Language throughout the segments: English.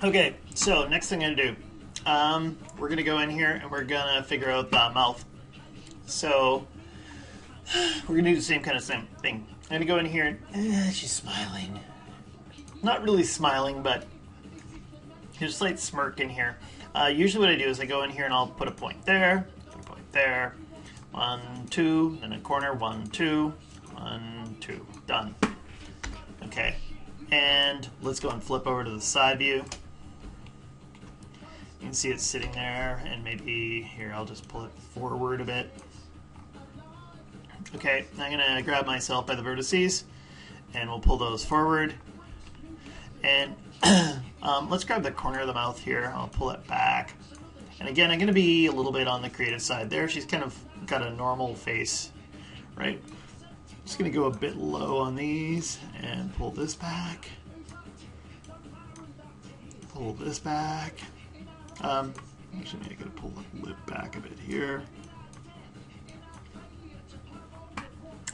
Okay, so next thing I'm gonna do, we're gonna go in here and we're gonna figure out the mouth. So we're gonna do the same kind of same thing. I'm gonna go in here and she's smiling. Not really smiling, but there's a slight smirk in here. Usually what I do is I go in here and I'll put a point there, put a point there, 1, 2, then a corner, 1, 2, 1, 2, done. Okay, and let's go and flip over to the side view. You can see it's sitting there, and maybe here I'll just pull it forward a bit. Okay, I'm going to grab myself by the vertices, and we'll pull those forward. And let's grab the corner of the mouth here. I'll pull it back. And again, I'm going to be a little bit on the creative side there. She's kind of got a normal face, right? Just going to go a bit low on these and pull this back. Pull this back. Actually, maybe I gotta pull the lip back a bit here.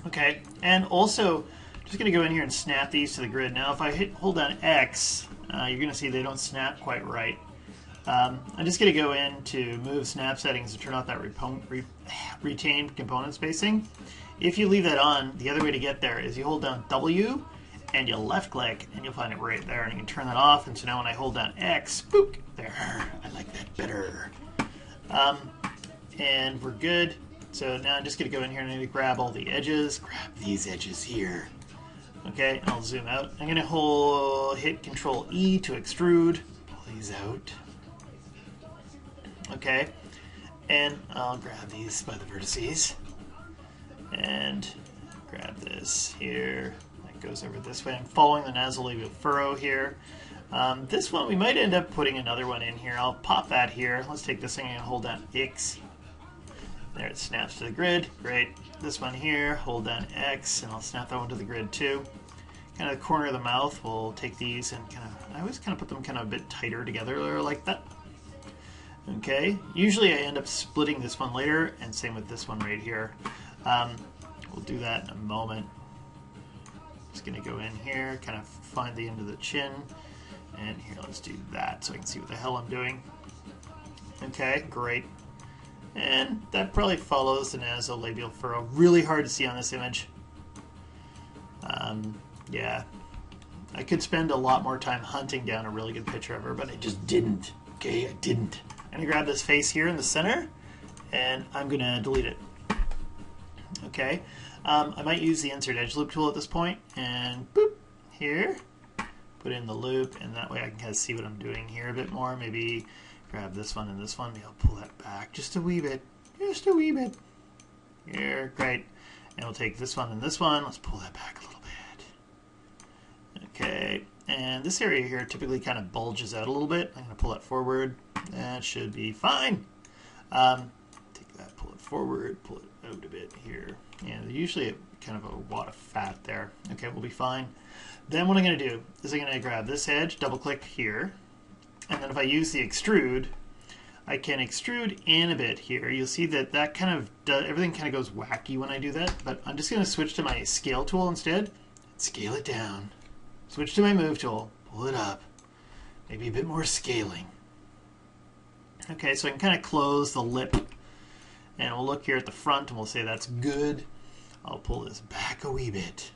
Okay, and also, just gonna go in here and snap these to the grid. Now, if I hold down X, you're gonna see they don't snap quite right. I'm just gonna go in to move snap settings and turn off that retained component spacing. If you leave that on, the other way to get there is you hold down W and you left click and you'll find it right there, and you can turn that off. And so now when I hold down X, boop, there, I like that better. And we're good. So now I'm just going to go in here and I'm going to grab all the edges, grab these edges here. Okay, and I'll zoom out. I'm going to hit Control E to extrude, pull these out. Okay, and I'll grab these by the vertices and grab this here. Goes over this way. I'm following the nasolabial furrow here. This one, we might end up putting another one in here. I'll pop that here. Let's take this thing and hold down X. There, it snaps to the grid. Great. This one here, hold down X, and I'll snap that one to the grid too. Kind of the corner of the mouth, we'll take these and I always kind of put them kind of a bit tighter together like that. Okay. Usually I end up splitting this one later, and same with this one right here. We'll do that in a moment. Just going to go in here, kind of find the end of the chin, and here, let's do that so I can see what the hell I'm doing. Okay, great. And that probably follows the nasolabial furrow. Really hard to see on this image. Yeah, I could spend a lot more time hunting down a really good picture of her, but I just didn't. Okay, I didn't. I'm going to grab this face here in the center, and I'm going to delete it. Okay. I might use the insert edge loop tool at this point, and boop, here, put in the loop, and that way I can kind of see what I'm doing here a bit more. Maybe grab this one and this one, maybe I'll pull that back just a wee bit, Here, great. And we'll take this one and this one, let's pull that back a little bit. Okay, and this area here typically kind of bulges out a little bit. I'm going to pull that forward, that should be fine. Take that, pull it forward, pull it out a bit here. And usually kind of a wad of fat there. Okay, we'll be fine. Then what I'm going to do is I'm going to grab this edge, double click here, and then if I use the extrude, I can extrude in a bit here. You'll see that that kind of does, everything kind of goes wacky when I do that, but I'm just going to switch to my scale tool instead. Scale it down. Switch to my move tool, pull it up, maybe a bit more scaling. Okay, so I can kind of close the lip. And we'll look here at the front and we'll say that's good. I'll pull this back a wee bit.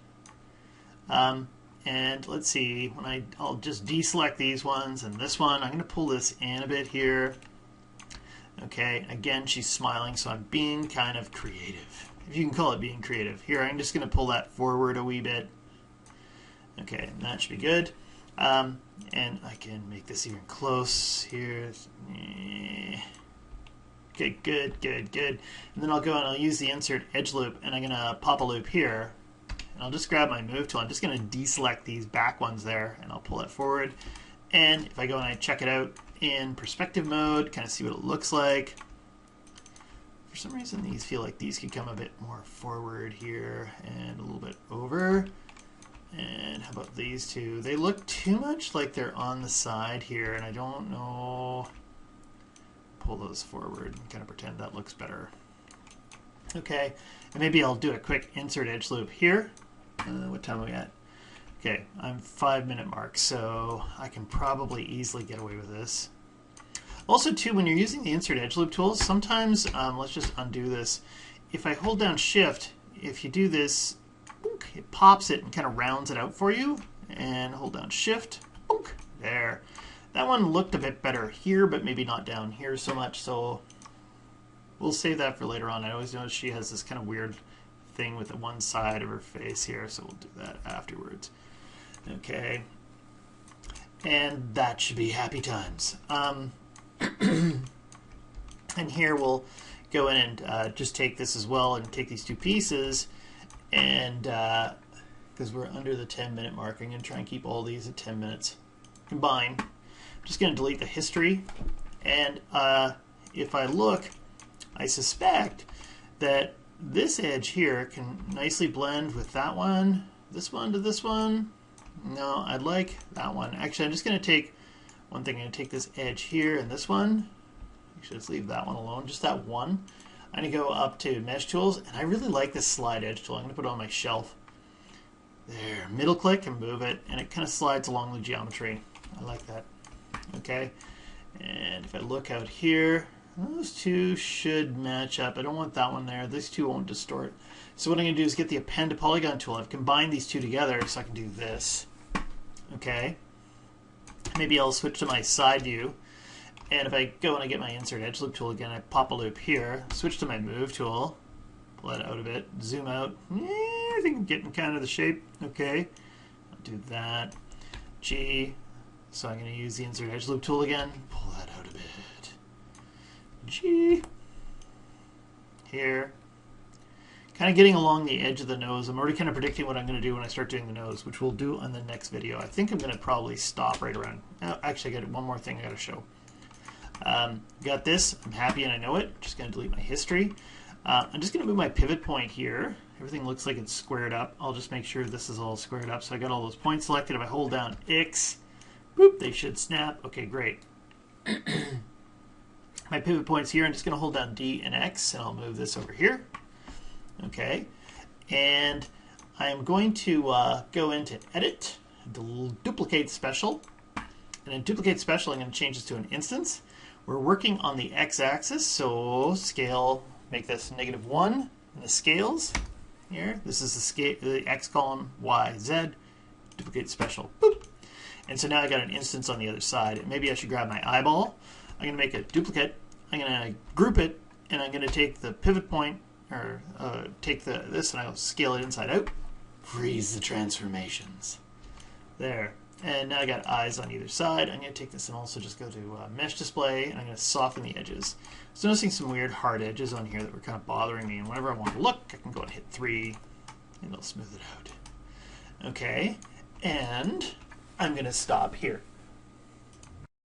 And let's see, when I'll just deselect these ones and this one. I'm going to pull this in a bit here. Okay, again, she's smiling, so I'm being kind of creative. If you can call it being creative. Here, I'm just going to pull that forward a wee bit. Okay, and that should be good. And I can make this even close here. Okay, good. And then I'll go and I'll use the insert edge loop, and I'm going to pop a loop here. And I'll just grab my move tool. I'm just going to deselect these back ones there, and I'll pull it forward. And if I go and I check it out in perspective mode, kind of see what it looks like. For some reason, these feel like these could come a bit more forward here and a little bit over. And how about these two? They look too much like they're on the side here, and I don't know. Pull those forward and kind of pretend that looks better. Okay, and maybe I'll do a quick insert edge loop here. What time are we at? Okay, I'm 5-minute mark, so I can probably easily get away with this. Also, too, when you're using the insert edge loop tools, sometimes, let's just undo this. If I hold down shift, if you do this, it pops it and kind of rounds it out for you. And hold down shift, there. That one looked a bit better here, but maybe not down here so much, so we'll save that for later on. I always notice she has this kind of weird thing with the one side of her face here, so we'll do that afterwards. Okay, and that should be happy times. And here we'll go in and just take this as well and take these two pieces, and because we're under the 10-minute mark, I'm going to try and keep all these at 10 minutes combined. I'm just going to delete the history, and if I look, I suspect that this edge here can nicely blend with that one to this one. No, I'd like that one. Actually, I'm just going to take one thing. I'm going to take this edge here and this one. Actually, let's leave that one alone, just that one. I'm going to go up to Mesh Tools, and I really like this Slide Edge tool. I'm going to put it on my shelf. There, middle click and move it, and it kind of slides along the geometry. I like that. Okay, and if I look out here, those two should match up. I don't want that one there. These two won't distort. So what I'm going to do is get the Append to Polygon tool. I've combined these two together so I can do this. Okay. Maybe I'll switch to my side view. And if I go and I get my Insert Edge Loop tool again, I pop a loop here, switch to my Move tool, pull that out a bit, zoom out. I think I'm getting kind of the shape. Okay. I'll do that. G. So I'm going to use the Insert Edge Loop tool again, pull that out a bit. G. Here. Kind of getting along the edge of the nose. I'm already kind of predicting what I'm going to do when I start doing the nose, which we'll do on the next video. I think I'm going to probably stop right around. Actually, I got one more thing I got to show. Got this. I'm happy and I know it. Just going to delete my history. I'm just going to move my pivot point here. Everything looks like it's squared up. I'll just make sure this is all squared up. So I got all those points selected. If I hold down X, boop, they should snap. Okay, great. My pivot points here. I'm just going to hold down D and X, and I'll move this over here. Okay, and I'm going to go into Edit, Duplicate Special, and in Duplicate Special I'm going to change this to an instance. We're working on the X-axis, so scale, make this -1 in the scales here. This is the scale, the X column, Y, Z, Duplicate Special, boop. And so now I got an instance on the other side. And maybe I should grab my eyeball. I'm going to make a duplicate. I'm going to group it, and I'm going to take the pivot point, or take this, and I'll scale it inside out. Freeze the transformations. There. And now I got eyes on either side. I'm going to take this and also just go to Mesh Display, and I'm going to soften the edges. So noticing some weird hard edges on here that were kind of bothering me, and whenever I want to look, I can go and hit 3, and it'll smooth it out. Okay, and I'm going to stop here.